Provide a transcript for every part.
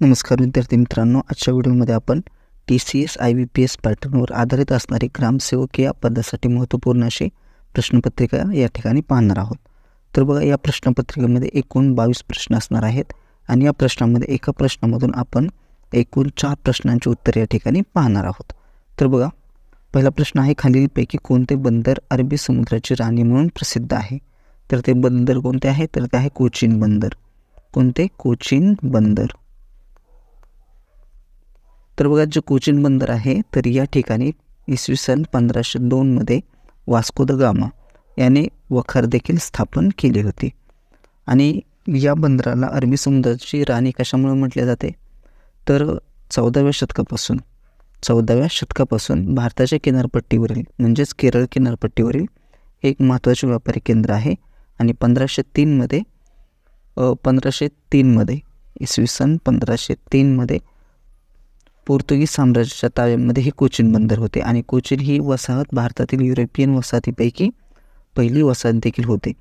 नमस्कार विद्यार्थी मित्रांनो, आजच्या व्हिडिओमध्ये आपण TCS IBPS पॅटर्नवर आधारित असणारी ग्रामसेवक या पदासाठी महत्त्वपूर्ण अशी प्रश्नपत्रिका या ठिकाणी पाहणार आहोत. तर बघा, या प्रश्नपत्रिकेमध्ये एकूण 22 प्रश्न असणार आहेत आणि या प्रश्नामध्ये एका प्रश्नामधून आपण एकूण 4 प्रश्नांची उत्तरे या ठिकाणी पाहणार आहोत. तर बघा, पहिला प्रश्न आहे, खालीलपैकी कोणते बंदर अरबी समुद्राची राणी म्हणून प्रसिद्ध आहे? तर ते बंदर कोणते आहे? तर ते आहे कोचीन बंदर. कोणते? कोचीन बंदर. तर बघा, जे कोचीन बंदर आहे तर या ठिकाणी इसवी सन 1502 मध्ये वास्को द गामा याने वखार देखील स्थापन केली होती. आणि या बंदराला अरबी समुद्राची राणी कशामुळे म्हटले जाते? तर 14व्या शतकापासून भारताच्या किनारपट्टीवरील म्हणजेच केरळ किनारपट्टीवरील एक महत्त्वाचे व्यापारी केंद्र आहे. आणि 1503 मध्ये इसवी सन 1503 मध्ये पोर्तुगीज साम्राज्याच्या ताब्यामध्ये हे कोचीन बंदर होते. आणि कोचीन ही वसाहत भारतातील युरोपियन वसाहतीपैकी पहिली वसाहत देखील होते.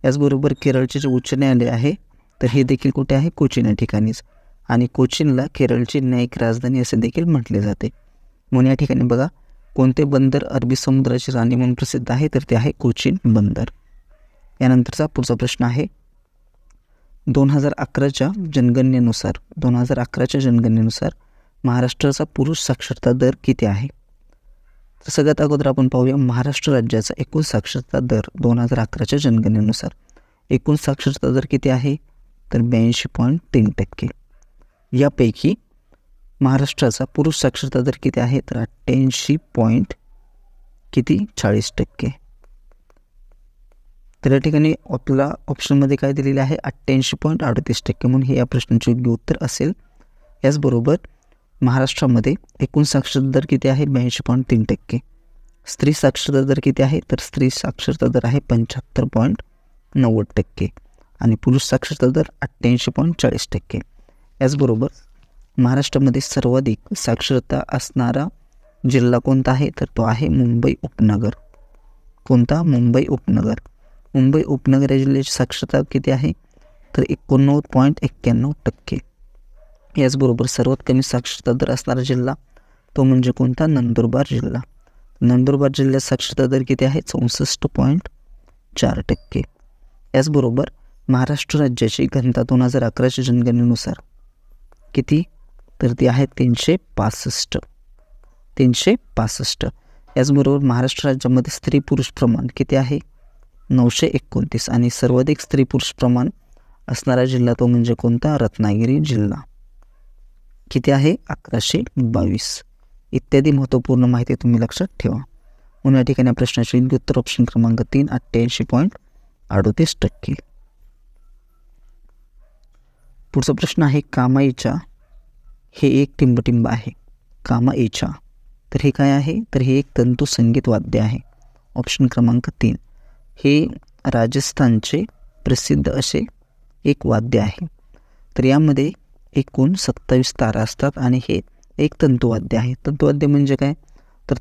याचबरोबर केरळचे जे उच्च न्यायालय आहे तर हे देखील कुठे आहे? कोचीन या ठिकाणीच. आणि कोचीनला केरळची न्यायिक राजधानी असे देखील म्हटले जाते. म्हणून या ठिकाणी बघा, कोणते बंदर अरबी समुद्राची राणी म्हणून प्रसिद्ध आहे? तर ते आहे कोचीन बंदर. यानंतरचा पुढचा प्रश्न आहे, 2011च्या जनगणनेनुसार महाराष्ट्राचा पुरुष साक्षरता दर किती आहे? तर सगळ्यात अगोदर आपण पाहूया महाराष्ट्र राज्याचा एकूण साक्षरता दर 2011च्या जनगणनेनुसार. एकूण साक्षरता दर किती आहे? तर 82.3%. यापैकी महाराष्ट्राचा पुरुष साक्षरता दर किती आहे? तर 88.40%. तर या ठिकाणी आपल्याला ऑप्शनमध्ये काय दिलेले आहे? 88.38%. म्हणून हे या प्रश्नाचे योग्य उत्तर असेल. याचबरोबर महाराष्ट्रामध्ये एकूण साक्षरता दर किती आहे? 82.3%. स्त्री साक्षरता दर किती आहे? तर स्त्री साक्षरता दर आहे 75.90%. आणि पुरुष साक्षरता दर 88.40%. याचबरोबर महाराष्ट्रामध्ये सर्वाधिक साक्षरता असणारा जिल्हा कोणता आहे? तर तो आहे मुंबई उपनगर. कोणता? मुंबई उपनगर. मुंबई उपनगर या जिल्ह्याची साक्षरता किती आहे? तर 89.91%. याचबरोबर सर्वात कमी साक्षरता दर असणारा जिल्हा तो म्हणजे कोणता? नंदुरबार जिल्हा. नंदुरबार जिल्ह्यात साक्षरता दर किती आहे? 64.4%. याचबरोबर महाराष्ट्र राज्याची घनता 2011च्या जनगणनेनुसार किती? तर ती आहे 365. याचबरोबर महाराष्ट्र राज्यामध्ये स्त्री पुरुष प्रमाण किती आहे? 929. आणि सर्वाधिक स्त्री पुरुष प्रमाण असणारा जिल्हा तो म्हणजे कोणता? रत्नागिरी जिल्हा. किती आहे? 1122. इत्यादी महत्त्वपूर्ण माहिती तुम्ही लक्षात ठेवा. म्हणून या ठिकाणी प्रश्नाचे योग्य उत्तर ऑप्शन क्रमांक 3 88.38%. पुढचा प्रश्न आहे, कामाईचा हे एक टिंबटिंब आहे. कामाईचा तर हे काय आहे? तर हे एक तंतू संगीत वाद्य आहे. ऑप्शन क्रमांक 3. हे राजस्थानचे प्रसिद्ध असे एक वाद्य आहे. तर यामध्ये एकूण 27 तारा असतात आणि हे एक तंतुवाद्य आहे. तंतुवाद्य म्हणजे काय? तर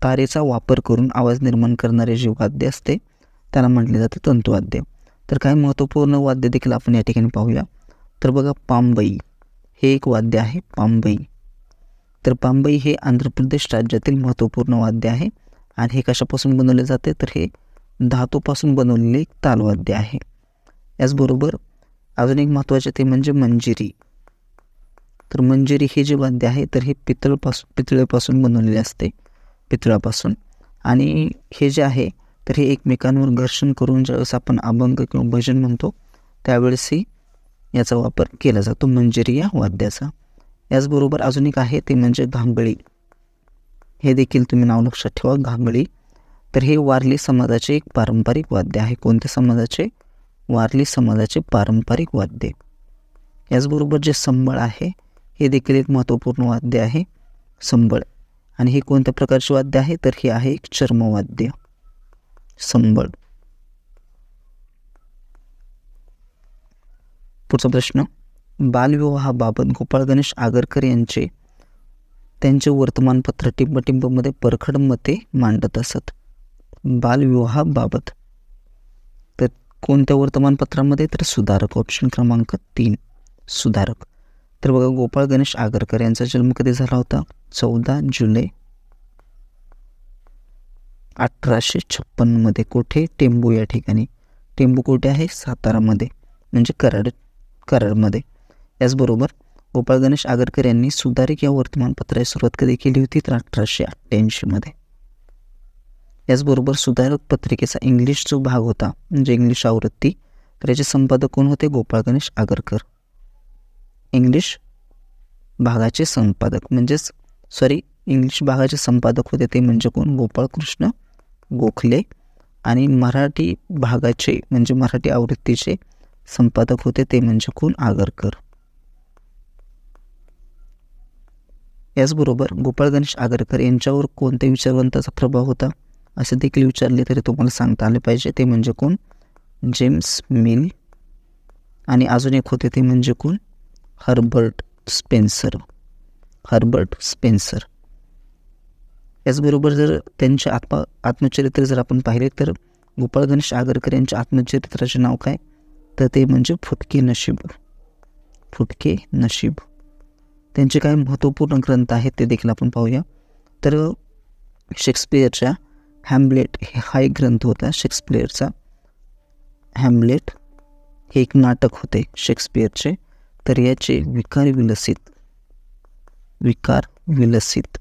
तारेचा वापर करून आवाज निर्माण करणारे जे वाद्य असते त्याला म्हटले जाते तंतुवाद्य. तर काही महत्त्वपूर्ण वाद्य देखील आपण या ठिकाणी पाहूया. तर बघा, पांबई हे एक वाद्य आहे. पांबई. तर पांबई हे आंध्र प्रदेश राज्यातील महत्त्वपूर्ण वाद्य आहे. आणि हे कशापासून बनवले जाते? तर हे धातूपासून बनवलेले एक तालवाद्य आहे. याचबरोबर अजून एक महत्त्वाचे ते म्हणजे मंजिरी. तर मंजिरी हे जे वाद्य आहे तर हे पितळेपासून बनवलेले असते. पितळापासून. आणि हे जे आहे तर हे एकमेकांवर घर्षण करून ज्यावेळेस आपण अभंग किंवा भजन म्हणतो त्यावेळेसही याचा वापर केला जातो, मंजिरी या वाद्याचा. याचबरोबर अजून एक आहे ते म्हणजे घांगळी. हे देखील तुम्ही नाव लक्षात ठेवा, घांगळी. तर हे वारली समाजाचे एक पारंपरिक वाद्य आहे. कोणत्या समाजाचे? वारली समाजाचे पारंपरिक वाद्य. याचबरोबर जे संबळ आहे हे देखील एक महत्त्वपूर्ण वाद्य आहे, संबळ. आणि हे कोणत्या प्रकारचे वाद्य आहे? तर हे आहे एक चर्मवाद्य, संबळ. पुढचा प्रश्न, बालविवाहाबाबत गोपाळ गणेश आगरकर त्यांचे वर्तमानपत्र टिंबटिंबमध्ये परखड मते मांडत असत. बालविवाहाबाबत तर कोणत्या वर्तमानपत्रामध्ये? तर सुधारक. ऑप्शन क्रमांक 3 सुधारक. तर बघा, गोपाळ गणेश आगरकर यांचा जन्म कधी झाला होता? 14 जुलै 1856 कुठे? टेंबू या ठिकाणी. टेंबू कुठे आहे? सातारामध्ये, म्हणजे कराडमध्ये. याचबरोबर गोपाळ गणेश आगरकर यांनी सुधारिक या वर्तमानपत्राची सुरुवात कधी केली होती? तर 1888 याचबरोबर सुधारक पत्रिकेचा इंग्लिश जो भाग होता, म्हणजे इंग्लिश आवृत्ती, तर याचे संपादक कोण होते? गोपाळ गणेश आगरकर. इंग्लिश भागाचे संपादक इंग्लिश भागाचे संपादक होते ते म्हणजे कोण? गोपाळकृष्ण गोखले. आणि मराठी भागाचे म्हणजे मराठी आवृत्तीचे संपादक होते ते म्हणजे कोण? आगरकर. याचबरोबर गोपाळ गणेश आगरकर यांच्यावर कोणत्या विचारवंताचा प्रभाव होता असे देखील विचारले तरी तुम्हाला सांगता आले पाहिजे. ते म्हणजे कोण? James mill. आणि अजून एक होते ते म्हणजे कोण? Herbert Spencer. याचबरोबर जर त्यांचे आत्मचरित्र जर आपण पाहिले तर गोपाळ गणेश आगरकर यांच्या आत्मचरित्राचे नाव काय? तर ते म्हणजे फुटके नशीब. त्यांचे काय महत्त्वपूर्ण ग्रंथ आहेत ते देखील आपण पाहूया. तर शेक्सपियरच्या हॅम्लेट हा एक ग्रंथ होता. शेक्सपियरचा हॅम्लेट हे एक नाटक होते शेक्सपियरचे. तर याचे विकार विलसित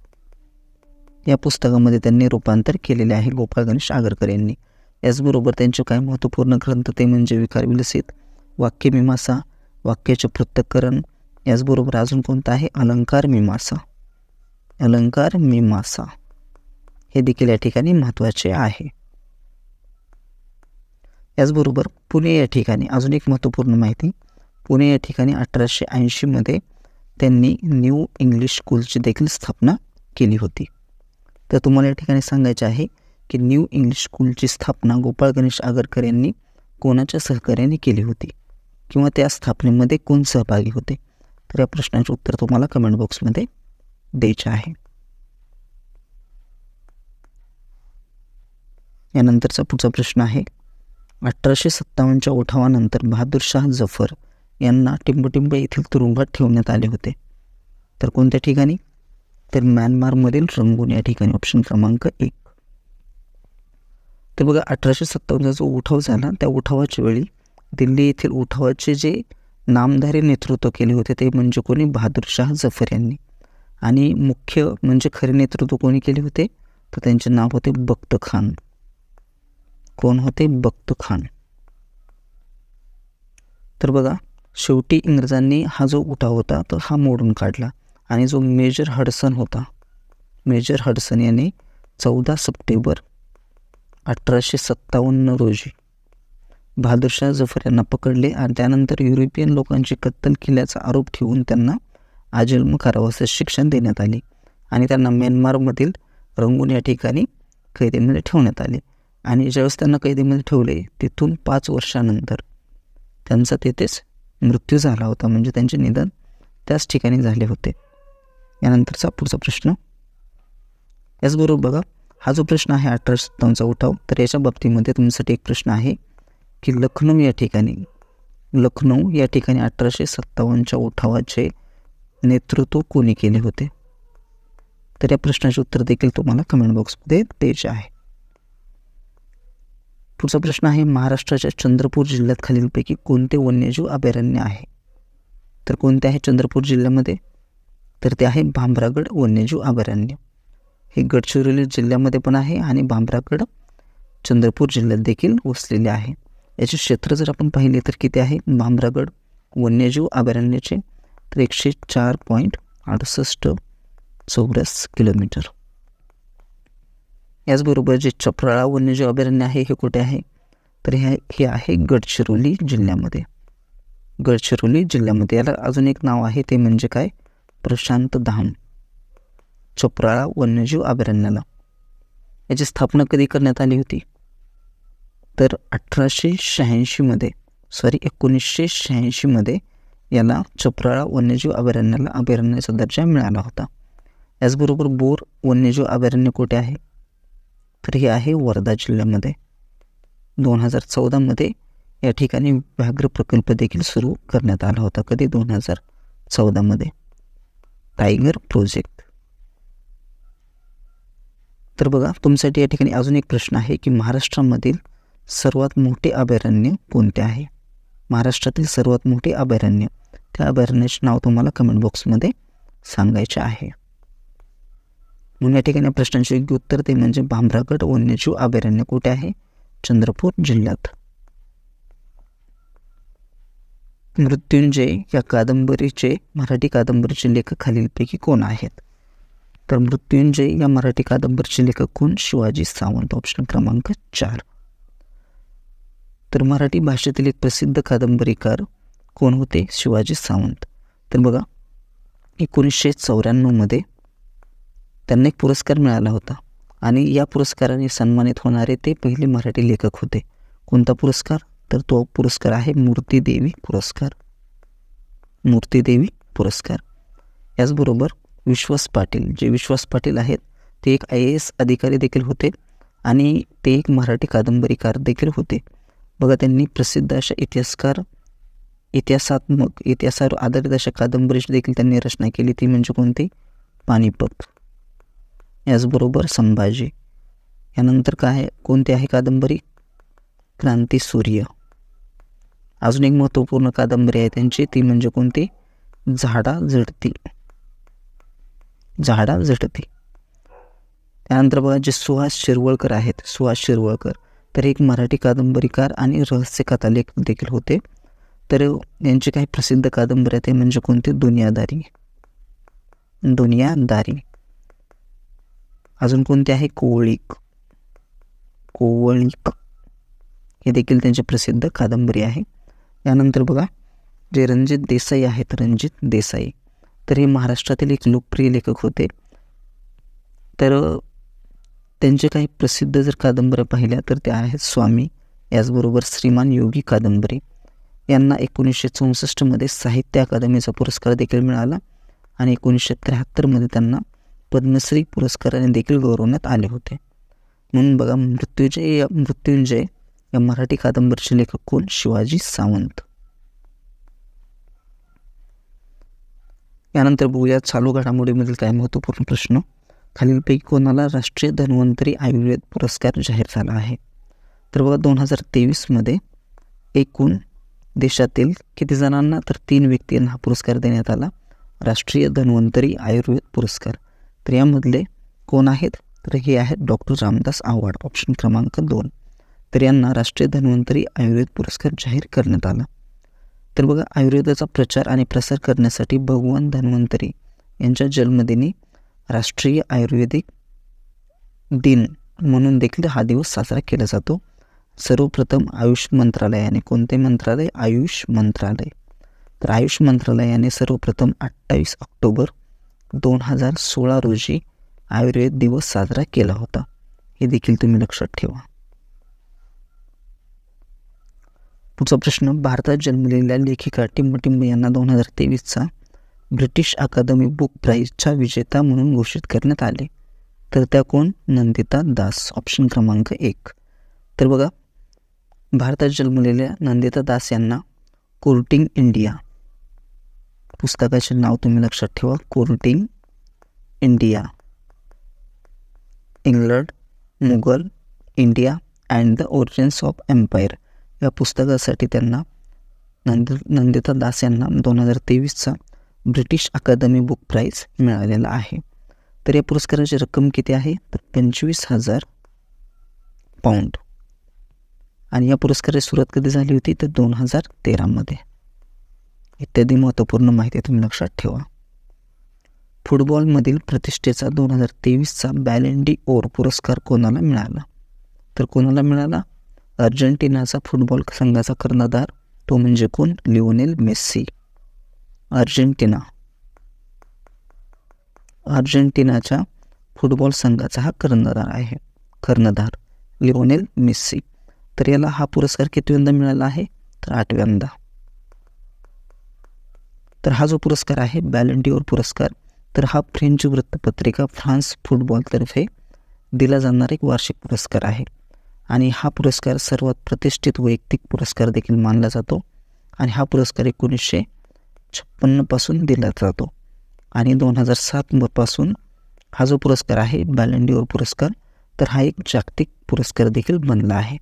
या पुस्तकामध्ये त्यांनी रूपांतर केलेले आहे गोपाळ गणेश आगरकर यांनी. याचबरोबर त्यांचे काय महत्त्वपूर्ण ग्रंथ ते म्हणजे विकार विलसित, वाक्यमीमांसा, वाक्याचे पृथक्करण. याचबरोबर अजून कोणतं आहे? अलंकार मीमांसा हे देखील या ठिकाणी महत्त्वाचे आहे. याचबरोबर पुणे या ठिकाणी अजून एक महत्त्वपूर्ण माहिती. पुणे या ठिकाणी 1880 त्यांनी न्यू इंग्लिश स्कूलची देखील स्थापना केली होती. तर तुम्हाला या ठिकाणी सांगायचे आहे की न्यू इंग्लिश स्कूलची स्थापना गोपाळ गणेश आगरकर यांनी कोणाच्या सहकार्याने केली होती किंवा त्या स्थापनेमध्ये कोण सहभागी होते? तर या प्रश्नाचे उत्तर तुम्हाला कमेंट बॉक्समध्ये द्यायचे आहे. यानंतरचा पुढचा प्रश्न आहे, 1857च्या उठावानंतर बहादूरशाह जफर यांना टिंबटिंब येथील तुरुंगात ठेवण्यात आले होते. तर कोणत्या ठिकाणी? तर म्यानमारमधील रंगून या ठिकाणी. ऑप्शन क्रमांक 1. तर बघा, 1857चा जो उठाव झाला त्या उठावाच्या वेळी दिल्ली येथील उठावाचे जे नामधारी नेतृत्व केले होते ते म्हणजे कोणी? बहादूरशाह जफर यांनी. आणि मुख्य म्हणजे खरे नेतृत्व कोणी केले होते? तर त्यांचे नाव होते बख्त खान. कोण होते? बख्त खान. तर बघा, शेवटी इंग्रजांनी हा जो उठाव होता तो हा मोडून काढला आणि जो मेजर हडसन याने 14 सप्टेंबर 1857 रोजी बहादूरशाह जफर यांना पकडले आणि त्यानंतर युरोपियन लोकांची कत्तल केल्याचा आरोप ठेवून त्यांना आजन्म कारावासाची शिक्षा देण्यात आली आणि त्यांना म्यानमारमधील रंगून या ठिकाणी कैदेमध्ये ठेवण्यात आले. आणि ज्यावेळेस त्यांना कैदेमध्ये ठेवले तिथून 5 वर्षानंतर त्यांचा तेथेच मृत्यू झाला होता, म्हणजे त्यांचे निधन त्याच ठिकाणी झाले होते. यानंतरचा पुढचा प्रश्न. याचबरोबर बघा, हा जो प्रश्न आहे 1857चा उठाव, तर याच्या बाबतीमध्ये तुमच्यासाठी एक प्रश्न आहे की लखनौ या ठिकाणी 1857च्या उठावाचे नेतृत्व कोणी केले होते? तर या प्रश्नाचे उत्तर देखील तुम्हाला कमेंट बॉक्समध्ये द्यायचे आहे. पुढचा प्रश्न आहे, महाराष्ट्राच्या चंद्रपूर जिल्ह्यात खालीलपैकी कोणते वन्यजीव अभयारण्य आहे? तर कोणते आहे चंद्रपूर जिल्ह्यामध्ये? तर ते आहे भामरागड वन्यजीव अभयारण्य. हे गडचिरोली जिल्ह्यामध्ये पण आहे आणि भामरागड चंद्रपूर जिल्ह्यात देखील वसलेले आहे. याचे क्षेत्र जर आपण पाहिले तर किती आहे भामरागड वन्यजीव अभयारण्याचे? तर 104.68 चौरस किलोमीटर. याचबरोबर जे चपराळा वन्यजीव अभयारण्य आहे हे कुठे आहे? तर हे आहे गडचिरोली जिल्ह्यामध्ये. याला अजून एक नाव आहे ते म्हणजे काय? प्रशांत धाम. चपराळा वन्यजीव अभयारण्याला याची स्थापना कधी करण्यात आली होती? तर 1986 याला चपराळा वन्यजीव अभयारण्याला अभयारण्याचा दर्जा मिळाला होता. याचबरोबर बोर वन्यजीव अभयारण्य कुठे आहे? तर हे आहे वर्धा जिल्ह्यामध्ये. 2014 या ठिकाणी व्याघ्र प्रकल्प देखील सुरू करण्यात आला होता. कधी? 2014 2014मध्ये, टायगर प्रोजेक्ट. तर बघा तुमच्यासाठी या ठिकाणी अजून एक प्रश्न आहे की महाराष्ट्रामधील सर्वात मोठे अभयारण्य कोणते आहे? महाराष्ट्रातील सर्वात मोठे अभयारण्य, त्या अभयारण्याचे नाव तुम्हाला कमेंट बॉक्समध्ये सांगायचे आहे. म्हणून या ठिकाणी प्रश्नांचे योग्य उत्तर ते म्हणजे भामरागड वन्यजीव अभयारण्य कुठे आहे? चंद्रपूर जिल्ह्यात. मृत्युंजय या कादंबरीचे मराठी कादंबरीचे लेखक खालीलपैकी कोण आहेत? तर मृत्युंजय या मराठी कादंबरीचे लेखक कोण? शिवाजी सावंत. ऑप्शन क्रमांक 4. तर मराठी भाषेतील एक प्रसिद्ध कादंबरीकार कोण होते? शिवाजी सावंत. तर बघा 1994मध्ये त्यांना एक पुरस्कार मिळाला होता आणि या पुरस्काराने सन्मानित होणारे ते पहिले मराठी लेखक होते. कोणता पुरस्कार? तर तो पुरस्कार आहे मूर्तिदेवी पुरस्कार. मूर्तिदेवी पुरस्कार. याचबरोबर विश्वास पाटील, जे विश्वास पाटील आहेत ते एक IAS अधिकारी देखील होते आणि ते एक मराठी कादंबरीकार देखील होते. बघा त्यांनी प्रसिद्ध अशा इतिहासावर आधारित अशा कादंबरीची देखील त्यांनी रचना केली, ती म्हणजे कोणती? पानिपत. याचबरोबर संभाजी. यानंतर काय कोणती आहे कादंबरी? क्रांतीसूर्य. अजून एक महत्त्वपूर्ण कादंबरी आहे त्यांची, ती म्हणजे कोणती? झाडा झडती. त्यानंतर बघा जे सुहास शिरवळकर आहेत, सुहास शिरवळकर तर एक मराठी कादंबरीकार आणि रहस्य कथा लेखक देखील होते. तर यांची काही प्रसिद्ध कादंबऱ्या ते म्हणजे कोणती? दुनियादारी. अजून कोणते आहे? कोवळीक. हे देखील त्यांची प्रसिद्ध कादंबरी आहे. यानंतर बघा जे रणजित देसाई आहेत, रणजित देसाई तर हे महाराष्ट्रातील एक लोकप्रिय लेखक होते. तर त्यांचे काही प्रसिद्ध जर कादंबऱ्या पाहिल्या तर त्या आहेत स्वामी. याचबरोबर श्रीमान योगी कादंबरी. यांना 1964मध्ये साहित्य अकादमीचा पुरस्कार देखील मिळाला आणि 1973मध्ये त्यांना पद्मश्री पुरस्काराने देखील गौरवण्यात आले होते. म्हणून बघा मृत्युंजय या मराठी कादंबरीचे लेखक कोण? शिवाजी सावंत. यानंतर बघूया चालू घडामोडीमधील काय महत्त्वपूर्ण प्रश्न. खालीलपैकी कोणाला राष्ट्रीय धन्वंतरी आयुर्वेद पुरस्कार जाहीर झाला आहे? तर बघा 2023मध्ये एकूण देशातील किती जणांना? तर 3 व्यक्तींना हा पुरस्कार देण्यात आला, राष्ट्रीय धन्वंतरी आयुर्वेद पुरस्कार. तर यामधले कोण आहेत? तर हे आहेत डॉक्टर रामदास आव्हाड. ऑप्शन क्रमांक 2. तर यांना राष्ट्रीय धन्वंतरी आयुर्वेद पुरस्कार जाहीर करण्यात आला. तर बघा आयुर्वेदाचा प्रचार आणि प्रसार करण्यासाठी भगवान धन्वंतरी यांच्या जन्मदिनी राष्ट्रीय आयुर्वेदिक दिन म्हणून देखील हा दिवस साजरा केला जातो. सर्वप्रथम आयुष मंत्रालयाने, कोणते मंत्रालय? आयुष मंत्रालय. तर आयुष मंत्रालयाने सर्वप्रथम 28 ऑक्टोबर 2016 रोजी आयुर्वेद दिवस साजरा केला होता. हे देखील तुम्ही लक्षात ठेवा. पुढचा प्रश्न. भारतात जन्मलेल्या लेखिका टिंबटिंब यांना 2023चा ब्रिटिश अकादमी बुक प्राईजचा विजेता म्हणून घोषित करण्यात आले. तर त्या कोण? नंदिता दास. ऑप्शन क्रमांक 1. तर बघा भारतात जन्मलेल्या नंदिता दास यांना कोर्टिंग इंडिया पुस्तकाचे नाव तुम्ही लक्षात ठेवा. Courting India, England, Mughal, India and the origins of empire या पुस्तकासाठी त्यांना नंदिता दास यांना 2023चा ब्रिटिश अकादमी बुक प्राईज मिळालेला आहे. तर या पुरस्काराची रक्कम किती आहे? तर 25,000 पाऊंड. आणि या पुरस्काराची सुरुवात कधी झाली होती? तर 2013मध्ये. इत्यादी महत्त्वपूर्ण माहिती तुम्ही लक्षात ठेवा. फुटबॉलमधील प्रतिष्ठेचा 2023चा बॅलन डी ओर पुरस्कार कोणाला मिळाला? तर कोणाला मिळाला? अर्जेंटिनाचा फुटबॉल संघाचा कर्णधार तो म्हणजे कोण? Lionel Messi. अर्जेंटिनाच्या फुटबॉल संघाचा हा कर्णधार लिओनेल मेस्सी. तर याला हा पुरस्कार कितव्यांदा मिळाला आहे? तर 8व्यांदा. तर हा जो पुरस्कार आहे बॅलन डी ओर पुरस्कार, तर हा फ्रेंच वृत्तपत्रिका फ्रान्स फुटबॉलतर्फे दिला जाणारा एक वार्षिक पुरस्कार आहे आणि हा पुरस्कार सर्वात प्रतिष्ठित वैयक्तिक पुरस्कार देखील मानला जातो. आणि हा पुरस्कार 1956 दिला जातो आणि 2007 पासून हा जो पुरस्कार आहे बॅलन डी ओर पुरस्कार, तर हा एक जागतिक पुरस्कार देखील बनला आहे.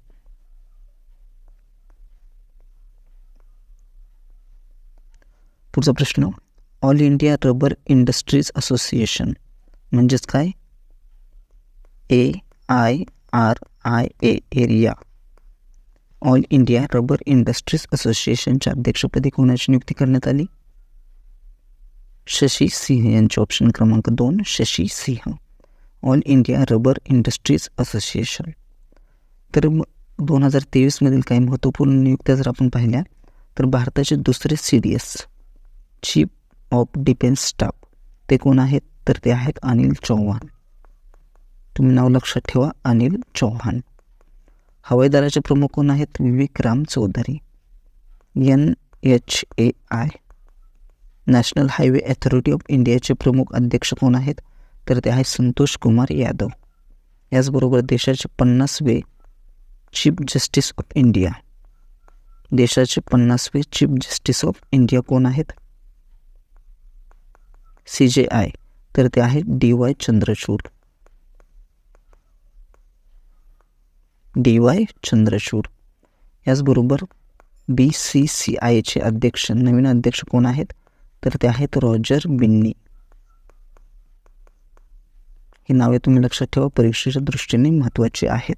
पुढचा प्रश्न, all India rubber industries association म्हणजेच काय? AIRIA area. All India rubber industries असोसिएशनच्या अध्यक्षपदी कोणाची नियुक्ती करण्यात आली? शशी सिंह यांचे. ऑप्शन क्रमांक 2 Shashi Singh. All India rubber industries association. तर 2023 काही महत्त्वपूर्ण नियुक्त्या जर आपण पाहिल्या तर भारताचे दुसरे CDS chief of defence staff ते कोण आहेत? तर ते आहेत अनिल चौहान. तुम्ही नाव लक्षात ठेवा, अनिल चौहान. हवाई दलाचे प्रमुख कोण आहेत? Vivekram Chaudhary. NHAI national highway authority of इंडियाचे प्रमुख अध्यक्ष कोण आहेत? तर ते आहेत संतोष कुमार यादव. याचबरोबर देशाचे 50वे चीफ जस्टिस ऑफ इंडिया, देशाचे 50वे चीफ जस्टिस ऑफ इंडिया कोण आहेत? CJI, तर ते आहेत DY चंद्रचूड. DY चंद्रचूड. याचबरोबर BCCIचे अध्यक्ष, नवीन अध्यक्ष कोण आहेत? तर ते आहेत रॉजर बिन्नी. ही नावे तुम्ही लक्षात ठेवा, परीक्षेच्या दृष्टीने महत्त्वाची आहेत.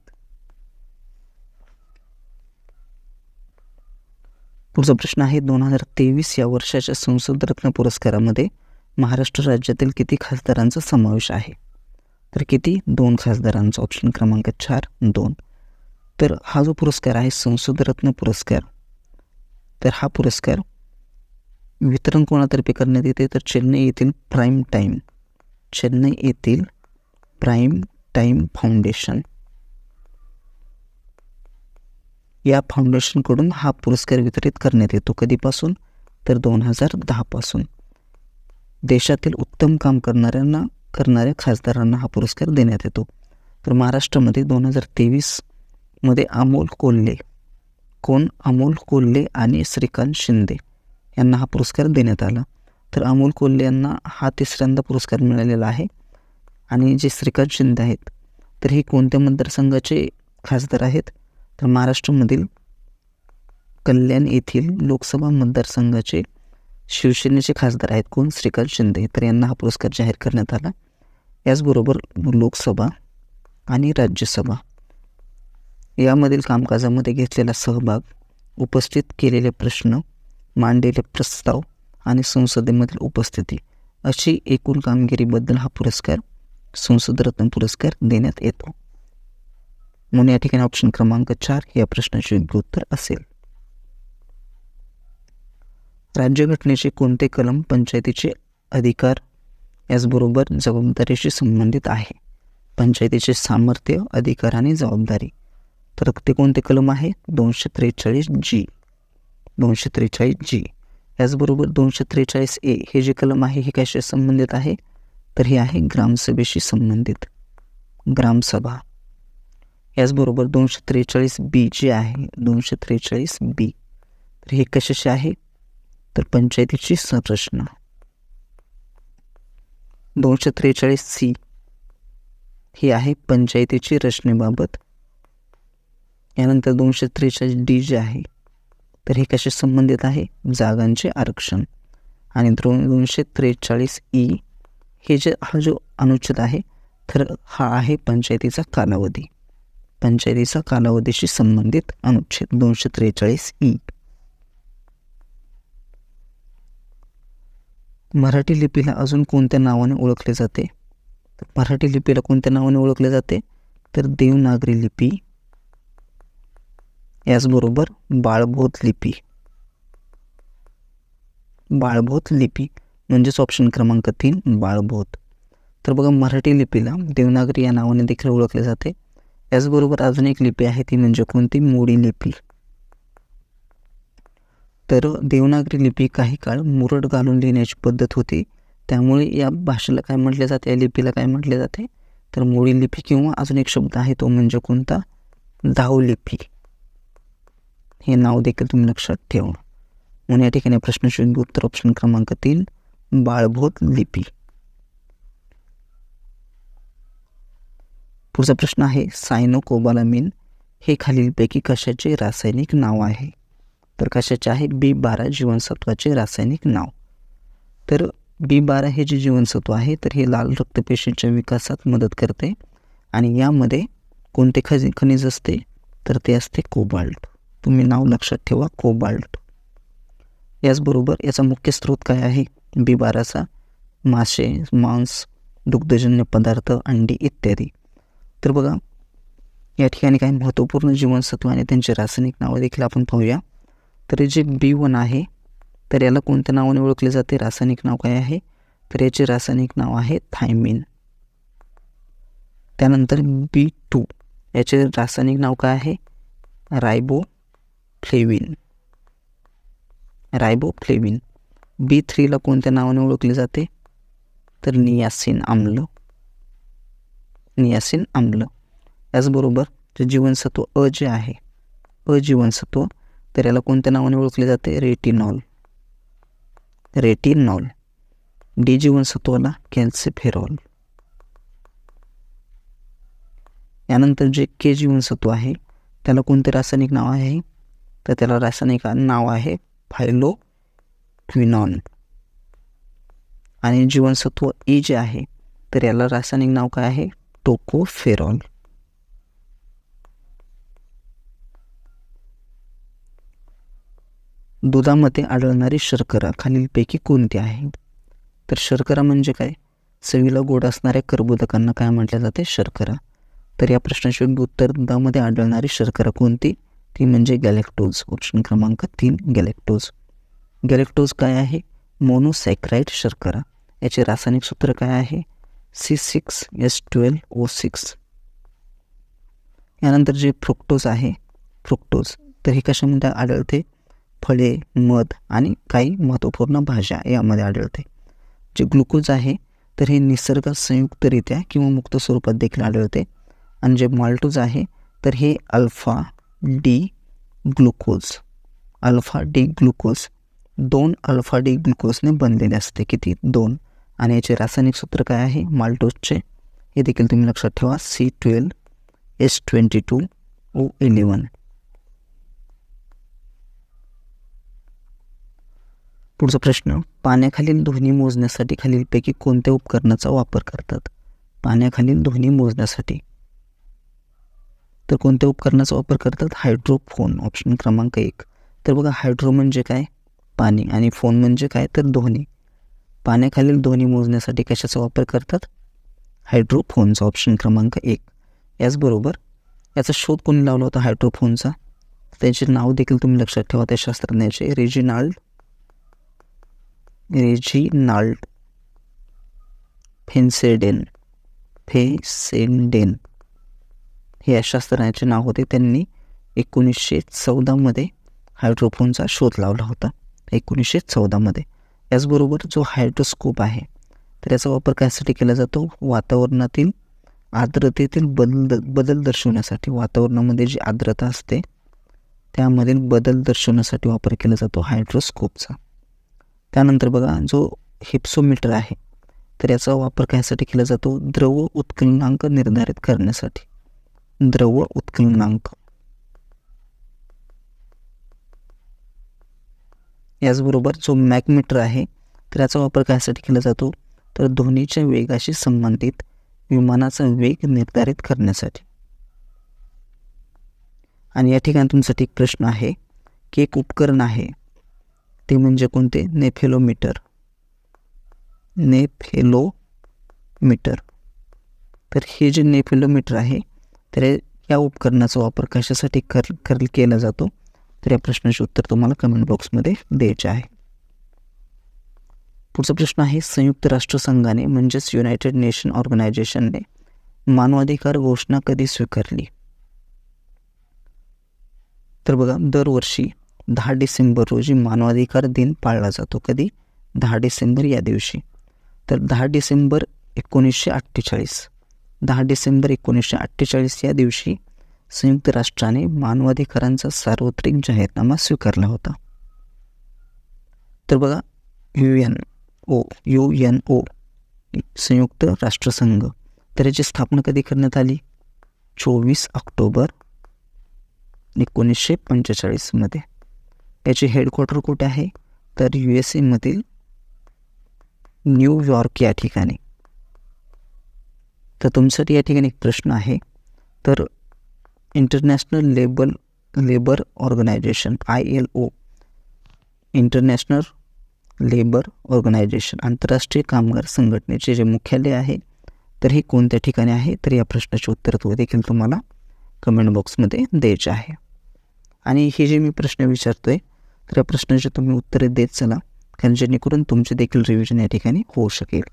पुढचा प्रश्न आहे, 2023 या वर्षाच्या संसद रत्न पुरस्कारामध्ये महाराष्ट्र राज्यातील किती खासदारांचा समावेश आहे? तर किती? 2 खासदारांचा. ऑप्शन क्रमांक 4 2. तर हा जो पुरस्कार आहे संसद रत्न पुरस्कार, तर हा पुरस्कार वितरण कोणातर्फे करण्यात येते? तर चेन्नई येथील प्राईम टाईम फाउंडेशन, या फाउंडेशनकडून हा पुरस्कार वितरित करण्यात येतो. कधीपासून? तर 2010 पासून. देशातील उत्तम काम करणाऱ्या खासदारांना हा पुरस्कार देण्यात येतो. तर महाराष्ट्रामध्ये 2023 मध्ये अमोल कोल्हे आणि श्रीकांत शिंदे यांना हा पुरस्कार देण्यात आला. तर अमोल कोल्हे यांना हा 3ऱ्यांदा पुरस्कार मिळालेला आहे. आणि जे श्रीकांत शिंदे आहेत तर हे कोणत्या मतदारसंघाचे खासदार आहेत? तर महाराष्ट्रामधील कल्याण येथील लोकसभा मतदारसंघाचे शिवसेनेचे खासदार आहेत. कोण? श्रीकांत शिंदे. तर यांना हा पुरस्कार जाहीर करण्यात आला. याचबरोबर लोकसभा आणि राज्यसभा यामधील कामकाजामध्ये घेतलेला सहभाग, उपस्थित केलेले प्रश्न, मांडलेले प्रस्ताव आणि संसदेमधील उपस्थिती अशी एकूण कामगिरीबद्दल हा पुरस्कार संसद रत्न पुरस्कार देण्यात येतो. म्हणून या ठिकाणी ऑप्शन क्रमांक 4 या प्रश्नाचे योग्य उत्तर असेल. राज्यघटनेचे कोणते कलम पंचायतीचे अधिकार याचबरोबर जबाबदारीशी संबंधित आहे? पंचायतीचे सामर्थ्य, अधिकार आणि जबाबदारी. तर ते कोणते कलम आहे? 243G. 243G. याचबरोबर 243A हे जे कलम आहे हे कशाशी संबंधित आहे? तर हे आहे ग्रामसभेशी संबंधित, ग्रामसभा. याचबरोबर 243B जे आहे 243B, तर हे कशाशी आहे? तर पंचायतीची संरचना. 243C ही आहे पंचायतीची रचनेबाबत. यानंतर 243D जे आहे तर हे कशा संबंधित आहे? जागांचे आरक्षण. आणि 243E हे हा जो अनुच्छेद आहे तर हा आहे पंचायतीचा कालावधी, पंचायतीचा कालावधीशी संबंधित अनुच्छेद 243E. मराठी लिपीला अजून कोणत्या नावाने ओळखले जाते? तर मराठी लिपीला कोणत्या नावाने ओळखले जाते? तर देवनागरी लिपी, याचबरोबर बाळबोध लिपी. बाळबोध लिपी म्हणजेच ऑप्शन क्रमांक 3 बाळबोध. तर बघा, मराठी लिपीला देवनागरी या नावाने देखील ओळखले जाते. याचबरोबर अजून एक लिपी आहे ती म्हणजे कोणती? मोडी लिपी. तर देवनागरी लिपी काही काळ मुरड घालून लिहिण्याची पद्धत होती, त्यामुळे या भाषेला काय म्हटले जाते? या लिपीला काय म्हटले जाते? तर मोडी लिपी, किंवा अजून एक शब्द आहे तो म्हणजे कोणता? धाव लिपी. हे नाव देखील तुम्ही लक्षात ठेवा. म्हणून या ठिकाणी प्रश्नाचे योग्य उत्तर ऑप्शन क्रमांक 3 बाळभोत लिपी. पुढचा प्रश्न आहे सायनोकोबालामिन हे खालीलपैकी कशाचे रासायनिक नाव आहे? तर कशाचे आहे? B12 जीवनसत्वाचे रासायनिक नाव. तर B12 हे जे जीवनसत्व आहे तर हे लाल रक्तपेशींच्या विकासात मदत करते आणि यामध्ये कोणते खनिज असते? तर ते असते कोबाल्ट. तुम्ही नाव लक्षात ठेवा, कोबाल्ट. याचबरोबर याचा मुख्य स्रोत काय आहे B12चा? मासे, मांस, दुग्धजन्य पदार्थ, अंडी इत्यादी. तर बघा या ठिकाणी काही महत्त्वपूर्ण जीवनसत्व आणि त्यांचे रासायनिक नावं देखील आपण पाहूया. तर जे B1 आहे तर याला कोणत्या नावाने ओळखले जाते? रासायनिक नाव काय आहे? तर याचे रासायनिक नाव आहे थायमिन. त्यानंतर B2 याचे रासायनिक नाव काय आहे? रायबोफ्लेविन. रायबोफ्लेविन. B3ला कोणत्या नावाने ओळखले जाते? तर नियासिन आम्ल. नियासिन आम्ल. याचबरोबर जे जीवनसत्व अ जे आहे, अजीवनसत्व, तर याला कोणत्या नावाने ओळखले जाते? रेटिनॉल. रेटिनॉल. डी जीवनसत्वाला कॅल्सिफेरॉल. यानंतर जे के जीवनसत्व आहे त्याला कोणते रासायनिक नाव आहे? तर त्याला रासायनिक नाव आहे फायलोक्विनॉन. आणि जीवनसत्व ई जे आहे तर याला रासायनिक नाव काय आहे? टोकोफेरॉल. दुधामध्ये आढळणारी शर्करा खालीलपैकी कोणती आहे? तर शर्करा म्हणजे काय? चवीला गोड असणाऱ्या कर्बोदकांना काय म्हटले जाते? शर्करा. तर या प्रश्नाचे उत्तर दुधामध्ये आढळणारी शर्करा कोणती? ती म्हणजे गॅलेक्टोज. ऑप्शन क्रमांक 3 गॅलेक्टोज. गॅलेक्टोज काय आहे? मोनोसॅक्राइड शर्करा. याचे रासायनिक सूत्र काय आहे? C6H12O6. यानंतर जे फ्रुक्टोज आहे, फ्रुक्टोज, तर हे कशामध्ये आढळते? फळे, मध आणि काही महत्त्वपूर्ण भाज्या यामध्ये आढळते. जे ग्लुकोज आहे तर हे निसर्गात संयुक्तरित्या किंवा मुक्त स्वरूपात देखील आढळते. आणि जे माल्टोज आहे तर हे alpha D glucose. Alpha D glucose 2 alpha D ग्लुकोजने बनलेले असते. किती? 2. आणि याचे रासायनिक सूत्र काय आहे माल्टोजचे? हे देखील तुम्ही लक्षात ठेवा, C12H22O11. पुढचा प्रश्न, पाण्याखालील ध्वनी मोजण्यासाठी खालीलपैकी कोणत्या उपकरणाचा वापर करतात? पाण्याखालील ध्वनी मोजण्यासाठी तर कोणत्या उपकरणाचा वापर करतात? हायड्रोफोन. ऑप्शन क्रमांक 1. तर बघा हायड्रो म्हणजे काय? पाणी. आणि फोन म्हणजे काय? तर ध्वनी. पाण्याखालील ध्वनी मोजण्यासाठी कशाचा वापर करतात? हायड्रोफोनचा. ऑप्शन क्रमांक 1. याचबरोबर याचा शोध कोणी लावला होता हायड्रोफोनचा? त्याचे नाव देखील तुम्ही लक्षात ठेवा त्या शास्त्रज्ञाचे. रेजिनाल्ड फेन्सेडेन. हे या शास्त्रज्ञाचे नाव होते. त्यांनी 1914 मध्ये हायड्रोफोनचा शोध लावला होता. 1914 मध्ये. याचबरोबर जो हायड्रोस्कोप आहे तर याचा वापर कशासाठी केला जातो? वातावरणातील आर्द्रतेतील बदल दर्शवण्यासाठी. वातावरणामध्ये जी आर्द्रता असते त्यामधील बदल दर्शवण्यासाठी वापर केला जातो हायड्रोस्कोपचा. त्यानंतर बघा जो हिप्सोमीटर आहे तर याचा वापर कशासाठी केला जातो? द्रव उत्कलनांक निर्धारित करण्यासाठी. द्रव उत्कलनांक. याचबरोबर जो मॅग्नेटोमीटर आहे तर याचा वापर कशासाठी केला जातो? तर ध्वनीच्या वेगाशी संबंधित विमानाचा वेग निर्धारित करण्यासाठी. आणि या ठिकाणी तुमच्यासाठी एक प्रश्न आहे की एक उपकरण आहे ते म्हणजे कोणते? नेफेलोमीटर. नेफेलोमीटर. तर हे जे नेफेलोमीटर आहे तर या उपकरणाचा वापर कशासाठी केला जातो? तर या प्रश्नाचे उत्तर तुम्हाला कमेंट बॉक्समध्ये द्यायचे आहे. पुढचा प्रश्न आहे संयुक्त राष्ट्रसंघाने म्हणजेच युनायटेड नेशन ऑर्गनायझेशनने मानवाधिकार घोषणा कधी स्वीकारली? तर बघा दरवर्षी 10 डिसेंबर रोजी मानवाधिकार दिन पाळला जातो. कधी? 10 डिसेंबर या दिवशी. तर 10 डिसेंबर 1948. 10 डिसेंबर 1948 या दिवशी संयुक्त राष्ट्राने मानवाधिकारांचा सार्वत्रिक जाहीरनामा स्वीकारला होता. तर बघा UNO संयुक्त राष्ट्रसंघ, तर याची स्थापना कधी करण्यात आली? 24 ऑक्टोबर 1945 मध्ये. याचे हेडक्वार्टर कुठे आहे? तर USA मधील न्यूयॉर्क या ठिकाणी. तर तुमच्यासाठी या ठिकाणी एक प्रश्न आहे. तर international labour organisation ILO, international labour organisation, आंतरराष्ट्रीय कामगार संघटनेचे जे मुख्यालय आहे तर हे कोणत्या ठिकाणी आहे? तर या प्रश्नाचे उत्तर देखील तुम्हाला कमेंट बॉक्समध्ये द्यायचे आहे. आणि हे जे मी प्रश्न विचारतोय तर या प्रश्नाचे तुम्ही उत्तरे देत चला, कारण जेणेकरून तुमचे देखील रिव्हिजन या ठिकाणी होऊ शकेल.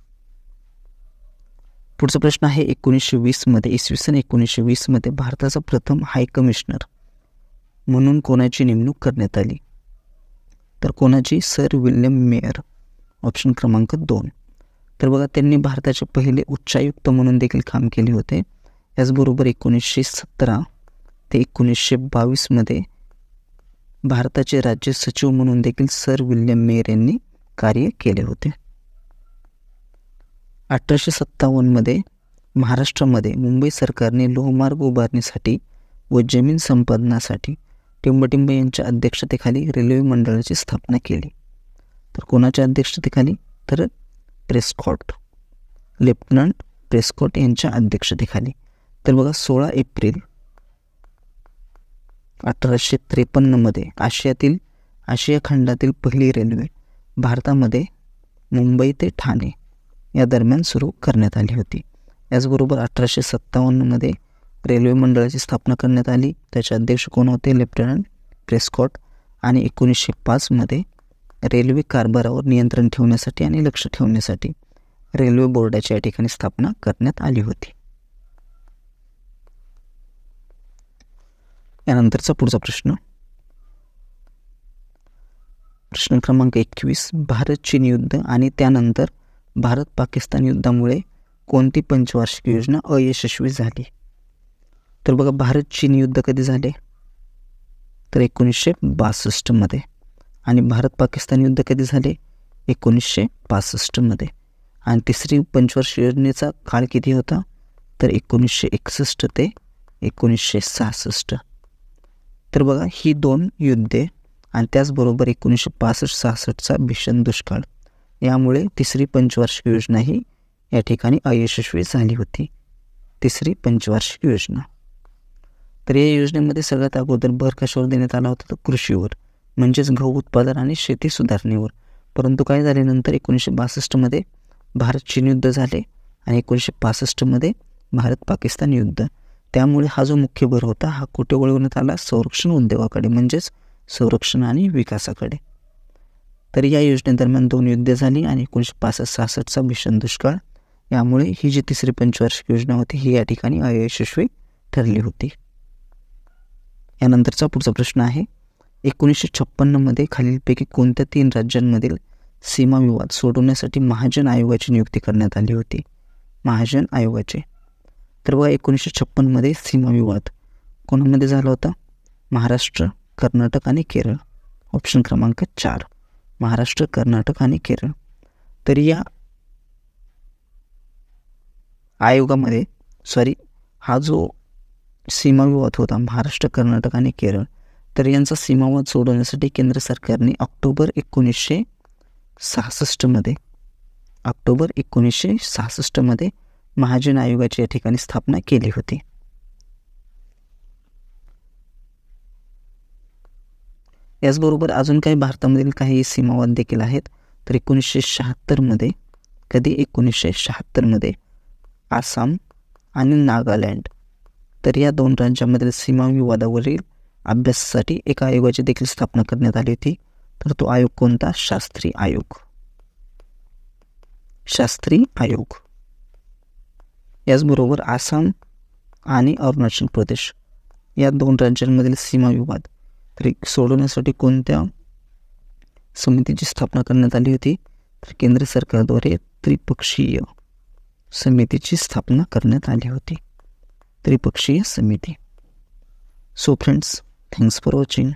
पुढचा प्रश्न आहे 1920 मध्ये, इसवी सन 1920 मध्ये भारताचा प्रथम हाय कमिशनर म्हणून कोणाची नेमणूक करण्यात आली? तर कोणाची? सर विल्यम मेयर, ऑप्शन क्रमांक 2. तर बघा, त्यांनी भारताचे पहिले उच्चायुक्त म्हणून देखील काम केले होते. याचबरोबर 1917 ते 1922 मध्ये भारताचे राज्य सचिव म्हणून देखील सर विल्यम मेयर यांनी कार्य केले होते. 1857 मध्ये महाराष्ट्रामध्ये मुंबई सरकारने लोहमार्ग उभारणीसाठी व जमीन संपादनासाठी टिंबटिंब यांच्या अध्यक्षतेखाली रेल्वे मंडळाची स्थापना केली. तर कोणाच्या अध्यक्षतेखाली? तर लेफ्टनंट प्रेस्कॉट यांच्या अध्यक्षतेखाली. तर बघा, 16 एप्रिल 1853 मध्ये आशिया खंडातील पहिली रेल्वे भारतामध्ये मुंबई ते ठाणे या दरम्यान सुरू करण्यात आली होती. याचबरोबर 1857 मध्ये रेल्वे मंडळाची स्थापना करण्यात आली. त्याचे अध्यक्ष कोण होते? Lieutenant Prescott. आणि 1905 मध्ये रेल्वे कारभारावर नियंत्रण ठेवण्यासाठी आणि लक्ष ठेवण्यासाठी रेल्वे बोर्डाची या ठिकाणी स्थापना करण्यात आली होती. यानंतरचा पुढचा प्रश्न क्रमांक 21. भारत चीन युद्ध आणि त्यानंतर भारत पाकिस्तान युद्धामुळे कोणती पंचवार्षिक योजना अयशस्वी झाली? तर बघा, भारत चीन युद्ध कधी झाले? तर 1962 मध्ये. आणि भारत पाकिस्तान युद्ध कधी झाले? 1965 मध्ये. आणि तिसरी पंचवार्षिक योजनेचा काळ किती होता? तर 1961 ते 1966. तर बघा, ही 2 युद्धे आणि त्याचबरोबर 1965-66चा भीषण दुष्काळ यामुळे तिसरी पंचवार्षिक योजना ही या ठिकाणी अयशस्वी झाली होती. तिसरी पंचवार्षिक योजना. तर या योजनेमध्ये सगळ्यात अगोदर भर कशावर देण्यात आला होता? तर कृषीवर, म्हणजेच गहू उत्पादन आणि शेती सुधारणेवर. परंतु काय झाले नंतर 1962 मध्ये भारत चीन युद्ध झाले आणि 1965 मध्ये भारत पाकिस्तान युद्ध. त्यामुळे हा जो मुख्य भर होता हा कुठे वळवण्यात आला? संरक्षण उद्योगाकडे, म्हणजेच संरक्षण आणि विकासाकडे. तर या योजनेदरम्यान 2 युद्धे झाली आणि 1965-66चा भीषण दुष्काळ यामुळे ही जी तिसरी पंचवार्षिक योजना होती ही या ठिकाणी अयशस्वी ठरली होती. यानंतरचा पुढचा प्रश्न आहे 1956 मध्ये खालीलपैकी कोणत्या 3 राज्यांमधील सीमाविवाद सोडवण्यासाठी महाजन आयोगाची नियुक्ती करण्यात आली होती? महाजन आयोगाचे. तर बघा, 1956 मध्ये सीमाविवाद कोणामध्ये झाला होता? महाराष्ट्र, कर्नाटक आणि केरळ. ऑप्शन क्रमांक 4, महाराष्ट्र, कर्नाटक आणि केरळ. तर या आयोगामध्ये हा जो सीमाविवाद होता महाराष्ट्र, कर्नाटक आणि केरळ, तर यांचा सीमावाद सोडवण्यासाठी केंद्र सरकारने ऑक्टोबर 1966 मध्ये महाजन आयोगाची या ठिकाणी स्थापना केली होती. याचबरोबर अजून काही भारतामधील काही सीमावाद देखील आहेत. तर 1976 मध्ये, कधी? 1976 मध्ये आसाम आणि नागालँड, तर या 2 राज्यांमधील सीमाविवादावरील अभ्यासासाठी एका आयोगाची देखील स्थापना करण्यात आली होती. तर तो आयोग कोणता? शास्त्री आयोग. याचबरोबर आसाम आणि अरुणाचल प्रदेश या 2 राज्यांमधील सीमाविवाद सोडवण्यासाठी कोणत्या समितीची स्थापना करण्यात आली होती? तर केंद्र सरकारद्वारे त्रिपक्षीय समितीची स्थापना करण्यात आली होती. त्रिपक्षीय समिती. So friends, thanks for watching.